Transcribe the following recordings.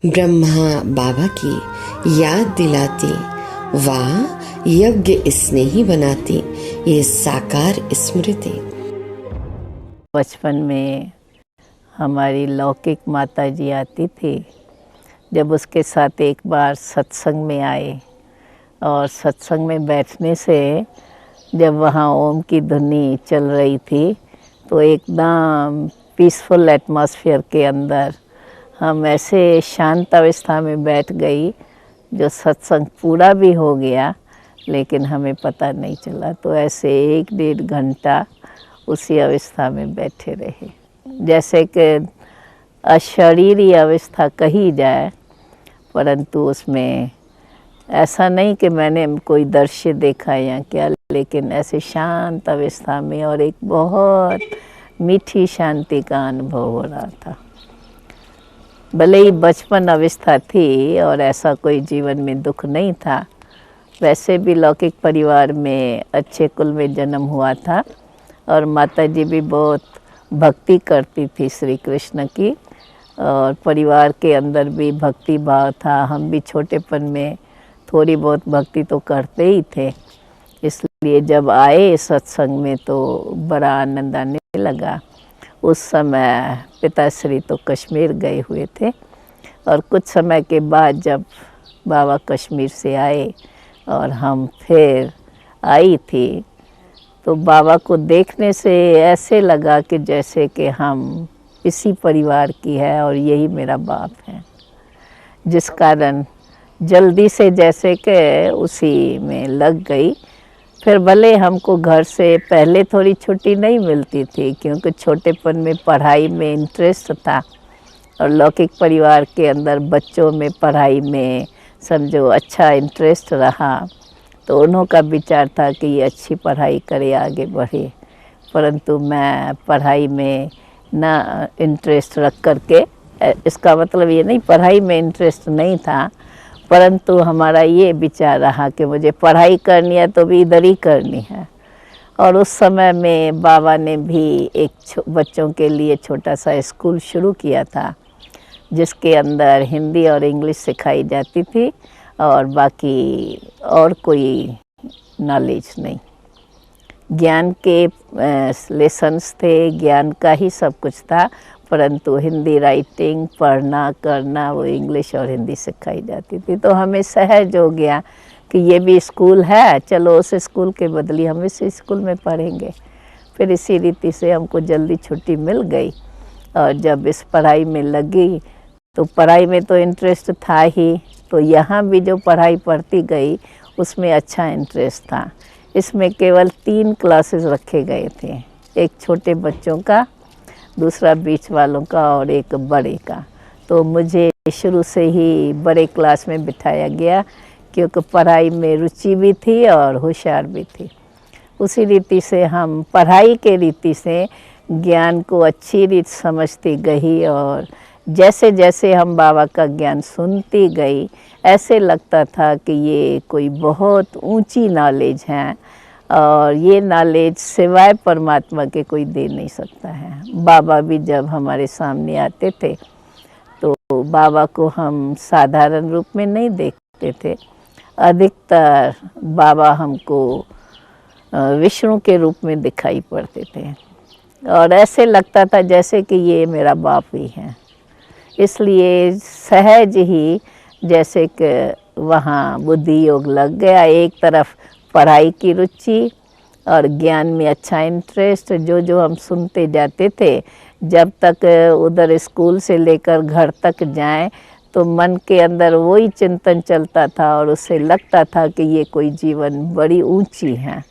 ब्रह्मा बाबा की याद दिलाती, वाह यज्ञ इसने ही बनाती ये साकार स्मृति। बचपन में हमारी लौकिक माता जी आती थी। जब उसके साथ एक बार सत्संग में आए और सत्संग में बैठने से जब वहाँ ओम की धुनी चल रही थी तो एकदम पीसफुल एटमॉस्फेयर के अंदर हम ऐसे शांत अवस्था में बैठ गई जो सत्संग पूरा भी हो गया लेकिन हमें पता नहीं चला। तो ऐसे 1-1.5 घंटा उसी अवस्था में बैठे रहे, जैसे कि अशरीरी अवस्था कही जाए, परंतु उसमें ऐसा नहीं कि मैंने कोई दृश्य देखा या क्या, लेकिन ऐसे शांत अवस्था में और एक बहुत मीठी शांति का अनुभव हो रहा था। भले ही बचपन अवस्था थी और ऐसा कोई जीवन में दुख नहीं था, वैसे भी लौकिक परिवार में अच्छे कुल में जन्म हुआ था और माता जी भी बहुत भक्ति करती थी श्री कृष्ण की और परिवार के अंदर भी भक्ति भाव था। हम भी छोटेपन में थोड़ी बहुत भक्ति तो करते ही थे, इसलिए जब आए सत्संग में तो बड़ा आनंद आने लगा। उस समय पिताश्री तो कश्मीर गए हुए थे और कुछ समय के बाद जब बाबा कश्मीर से आए और हम फिर आई थी तो बाबा को देखने से ऐसे लगा कि जैसे कि हम इसी परिवार की है और यही मेरा बाप है, जिस कारण जल्दी से जैसे कि उसी में लग गई। फिर भले हमको घर से पहले थोड़ी छुट्टी नहीं मिलती थी क्योंकि छोटेपन में पढ़ाई में इंटरेस्ट था और लौकिक परिवार के अंदर बच्चों में पढ़ाई में समझो अच्छा इंटरेस्ट रहा, तो उन्हों का विचार था कि ये अच्छी पढ़ाई करे, आगे बढ़े। परंतु मैं पढ़ाई में ना इंटरेस्ट रख करके, इसका मतलब ये नहीं पढ़ाई में इंटरेस्ट नहीं था, परंतु हमारा ये विचार रहा कि मुझे पढ़ाई करनी है तो भी इधर ही करनी है। और उस समय में बाबा ने भी एक बच्चों के लिए छोटा सा स्कूल शुरू किया था जिसके अंदर हिंदी और इंग्लिश सिखाई जाती थी और बाकी और कोई नॉलेज नहीं। ज्ञान के लेसन्स थे, ज्ञान का ही सब कुछ था, परंतु हिंदी राइटिंग पढ़ना करना वो इंग्लिश और हिंदी सिखाई जाती थी। तो हमें सहज हो गया कि ये भी स्कूल है, चलो उस स्कूल के बदले हम इस स्कूल में पढ़ेंगे। फिर इसी रीति से हमको जल्दी छुट्टी मिल गई और जब इस पढ़ाई में लगी तो पढ़ाई में तो इंटरेस्ट था ही, तो यहाँ भी जो पढ़ाई पढ़ती गई उसमें अच्छा इंटरेस्ट था। इसमें केवल 3 क्लासेस रखे गए थे, एक छोटे बच्चों का, दूसरा बीच वालों का और एक बड़े का। तो मुझे शुरू से ही बड़े क्लास में बिठाया गया क्योंकि पढ़ाई में रुचि भी थी और होशियार भी थी। उसी रीति से हम पढ़ाई के रीति से ज्ञान को अच्छी रीत समझती गई और जैसे जैसे हम बाबा का ज्ञान सुनती गई ऐसे लगता था कि ये कोई बहुत ऊंची नॉलेज है और ये नॉलेज सिवाय परमात्मा के कोई दे नहीं सकता है। बाबा भी जब हमारे सामने आते थे तो बाबा को हम साधारण रूप में नहीं देखते थे, अधिकतर बाबा हमको विष्णु के रूप में दिखाई पड़ते थे और ऐसे लगता था जैसे कि ये मेरा बाप ही है। इसलिए सहज ही जैसे कि वहाँ बुद्धि योग लग गया, एक तरफ पढ़ाई की रुचि और ज्ञान में अच्छा इंटरेस्ट, जो हम सुनते जाते थे जब तक उधर स्कूल से लेकर घर तक जाएं तो मन के अंदर वही चिंतन चलता था और उससे लगता था कि ये कोई जीवन बड़ी ऊंची है।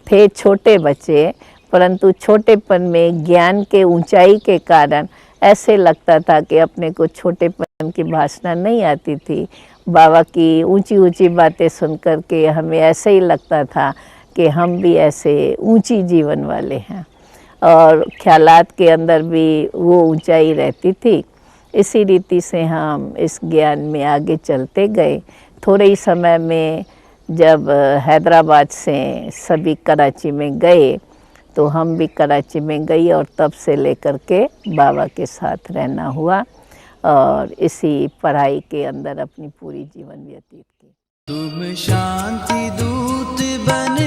थे छोटे बच्चे, परंतु छोटेपन में ज्ञान के ऊंचाई के कारण ऐसे लगता था कि अपने को छोटेपन की भाषा नहीं आती थी। बाबा की ऊंची ऊंची बातें सुन कर के हमें ऐसे ही लगता था कि हम भी ऐसे ऊंची जीवन वाले हैं और ख्यालात के अंदर भी वो ऊंचाई रहती थी। इसी रीति से हम इस ज्ञान में आगे चलते गए। थोड़े ही समय में जब हैदराबाद से सभी कराची में गए तो हम भी कराची में गई और तब से लेकर के बाबा के साथ रहना हुआ और इसी पढ़ाई के अंदर अपनी पूरी जीवन व्यतीत की। तुम शांति दूत बन